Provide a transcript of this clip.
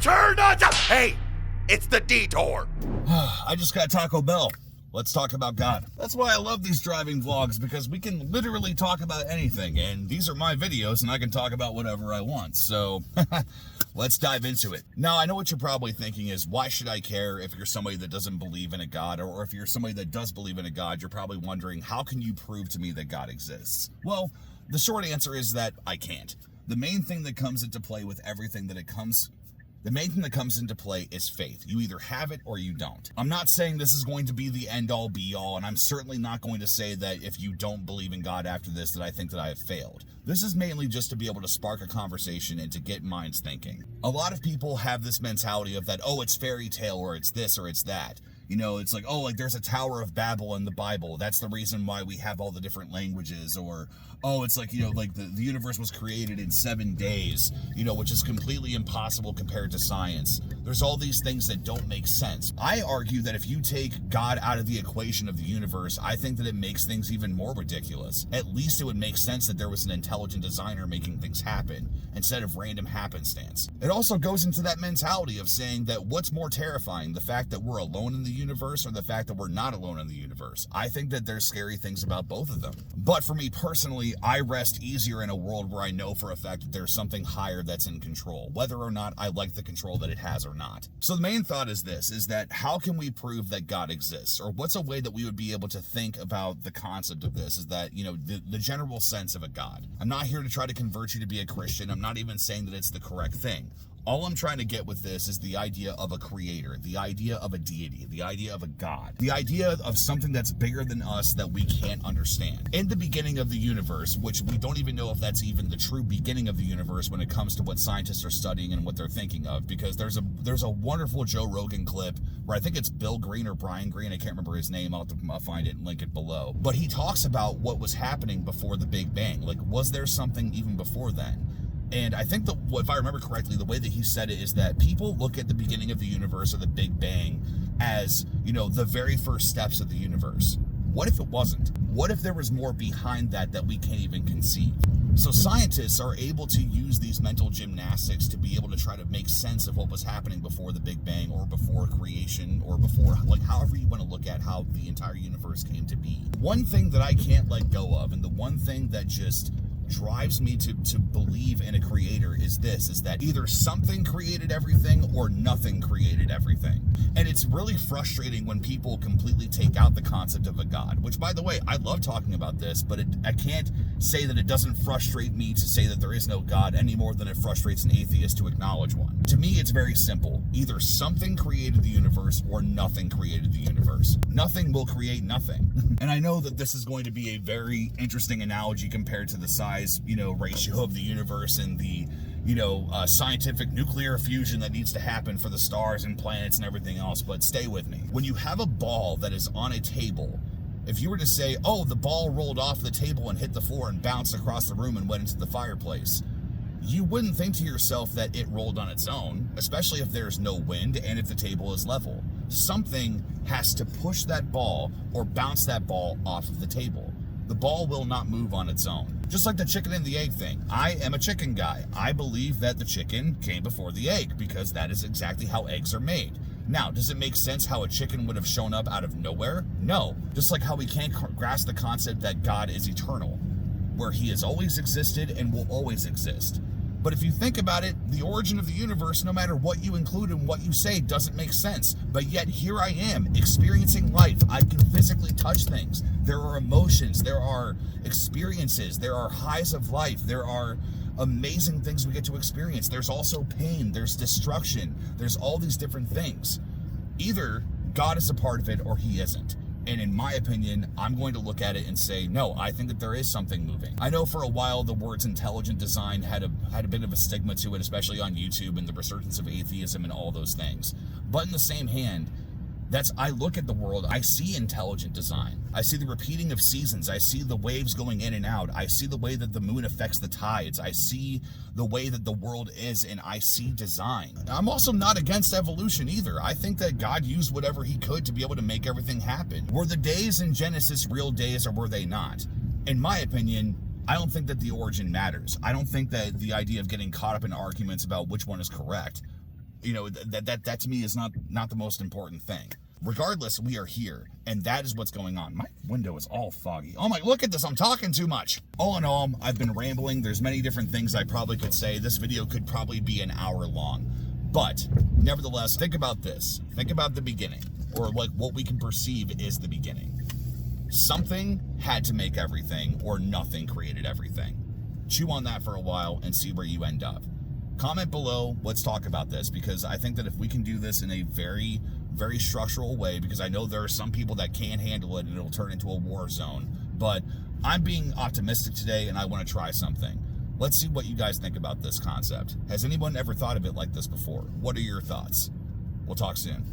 turn us up. Hey, it's the Detour. I just got Taco Bell. Let's talk about God. That's why I love these driving vlogs, because we can literally talk about anything, and these are my videos, and I can talk about whatever I want. So let's dive into it. Now, I know what you're probably thinking is, why should I care if you're somebody that doesn't believe in a God, or if you're somebody that does believe in a God, you're probably wondering, how can you prove to me that God exists? Well, the short answer is that I can't. The main thing that comes into play with everything that the main thing that comes into play is faith. You either have it or you don't. I'm not saying this is going to be the end-all be-all, and I'm certainly not going to say that if you don't believe in God after this, that I think that I have failed. This is mainly just to be able to spark a conversation and to get minds thinking. A lot of people have this mentality of that, oh, it's fairy tale, or it's this, or it's that. You know, it's like, oh, like there's a Tower of Babel in the Bible. That's the reason why we have all the different languages. Or, oh, it's like, you know, like the universe was created in 7 days, you know, which is completely impossible compared to science. There's all these things that don't make sense. I argue that if you take God out of the equation of the universe, I think that it makes things even more ridiculous. At least it would make sense that there was an intelligent designer making things happen instead of random happenstance. It also goes into that mentality of saying that what's more terrifying, the fact that we're alone in the universe or the fact that we're not alone in the universe? I think that there's scary things about both of them. But for me personally, I rest easier in a world where I know for a fact that there's something higher that's in control, whether or not I like the control that it has or not. So the main thought is this, is that how can we prove that God exists? Or what's a way that we would be able to think about the concept of this, is that, you know, the general sense of a God. I'm not here to try to convert you to be a Christian. I'm not even saying that it's the correct thing. All I'm trying to get with this is the idea of a creator, the idea of a deity, the idea of a God, the idea of something that's bigger than us that we can't understand. In the beginning of the universe, which we don't even know if that's even the true beginning of the universe when it comes to what scientists are studying and what they're thinking of, because there's a wonderful Joe Rogan clip where I think it's Bill Green or Brian Green, I can't remember his name, I'll find it and link it below. But he talks about what was happening before the Big Bang. Like, was there something even before then? And I think that, if I remember correctly, the way that he said it is that people look at the beginning of the universe or the Big Bang as, you know, the very first steps of the universe. What if it wasn't? What if there was more behind that we can't even conceive? So scientists are able to use these mental gymnastics to be able to try to make sense of what was happening before the Big Bang, or before creation, or before, like, however you want to look at how the entire universe came to be. One thing that I can't let go of, and the one thing that just drives me to believe in a creator is this, is that either something created everything or nothing created everything. And it's really frustrating when people completely take out the concept of a God, which, by the way, I love talking about this, but I can't say that it doesn't frustrate me to say that there is no God any more than it frustrates an atheist to acknowledge one. To me, it's very simple. Either something created the universe or nothing created the universe. Nothing will create nothing. And I know that this is going to be a very interesting analogy compared to the size, you know, ratio of the universe and the, you know, scientific nuclear fusion that needs to happen for the stars and planets and everything else, but stay with me. When you have a ball that is on a table, if you were to say, oh, the ball rolled off the table and hit the floor and bounced across the room and went into the fireplace, you wouldn't think to yourself that it rolled on its own, especially if there's no wind and if the table is level. Something has to push that ball or bounce that ball off of the table. The ball will not move on its own. Just like the chicken and the egg thing. I am a chicken guy. I believe that the chicken came before the egg, because that is exactly how eggs are made. Now, does it make sense how a chicken would have shown up out of nowhere? No. Just like how we can't grasp the concept that God is eternal, where he has always existed and will always exist. But if you think about it, the origin of the universe, no matter what you include and what you say, doesn't make sense. But yet here I am, experiencing life. I can physically touch things. There are emotions, there are experiences, there are highs of life, there are amazing things we get to experience. There's also pain, there's destruction, there's all these different things. Either God is a part of it or he isn't. And in my opinion, I'm going to look at it and say, no, I think that there is something moving. I know for a while the words intelligent design had a bit of a stigma to it, especially on YouTube and the resurgence of atheism and all those things. But in the same hand, I look at the world, I see intelligent design. I see the repeating of seasons. I see the waves going in and out. I see the way that the moon affects the tides. I see the way that the world is, and I see design. I'm also not against evolution either. I think that God used whatever he could to be able to make everything happen. Were the days in Genesis real days, or were they not? In my opinion, I don't think that the origin matters. I don't think that the idea of getting caught up in arguments about which one is correct that to me is not the most important thing. Regardless, we are here, and that is what's going on. My window is all foggy. Oh my, look at this, I'm talking too much. All in all, I've been rambling. There's many different things I probably could say. This video could probably be an hour long. But, nevertheless, think about this. Think about the beginning, or like what we can perceive is the beginning. Something had to make everything, or nothing created everything. Chew on that for a while and see where you end up. Comment below, let's talk about this, because I think that if we can do this in a very, very structural way, because I know there are some people that can't handle it and it'll turn into a war zone, but I'm being optimistic today and I want to try something. Let's see what you guys think about this concept. Has anyone ever thought of it like this before? What are your thoughts? We'll talk soon.